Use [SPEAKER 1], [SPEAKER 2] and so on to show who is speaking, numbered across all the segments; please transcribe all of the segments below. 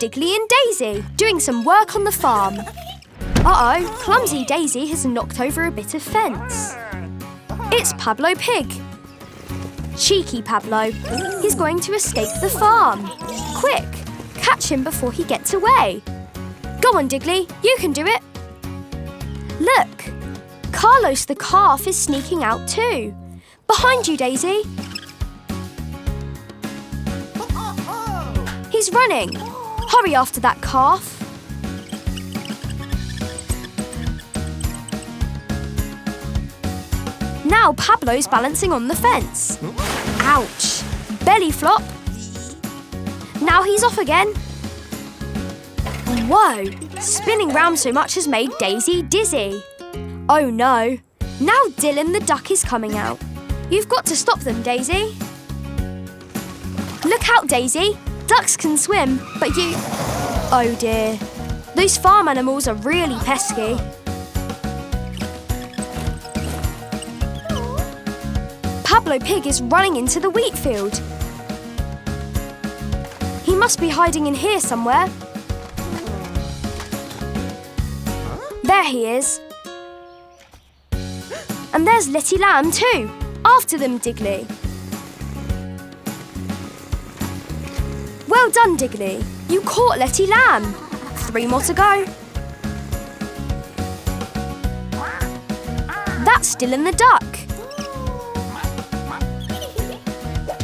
[SPEAKER 1] Diggly and Daisy, doing some work on the farm. Uh-oh, clumsy Daisy has knocked over a bit of fence. It's Pablo Pig. Cheeky Pablo. He's going to escape the farm. Quick, catch him before he gets away. Go on, Diggly, you can do it. Look, Carlos the calf is sneaking out too. Behind you, Daisy. He's running. Hurry after that calf. Now Pablo's balancing on the fence. Ouch! Belly flop. Now he's off again. Whoa! Spinning round so much has made Daisy dizzy. Oh no! Now Dylan the duck is coming out. You've got to stop them, Daisy. Look out, Daisy. Ducks can swim, but you... Oh dear. Those farm animals are really pesky. Pablo Pig is running into the wheat field. He must be hiding in here somewhere. There he is. And there's Letty Lamb too. After them, Diggly. Well done, Diggly. You caught Letty Lamb. 3 more to go. That's Dylan the duck.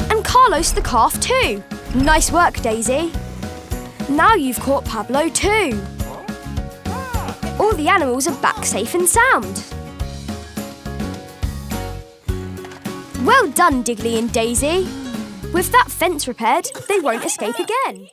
[SPEAKER 1] And Carlos the calf too. Nice work, Daisy. Now you've caught Pablo too. All the animals are back safe and sound. Well done, Diggly and Daisy. With that fence repaired, they won't escape again.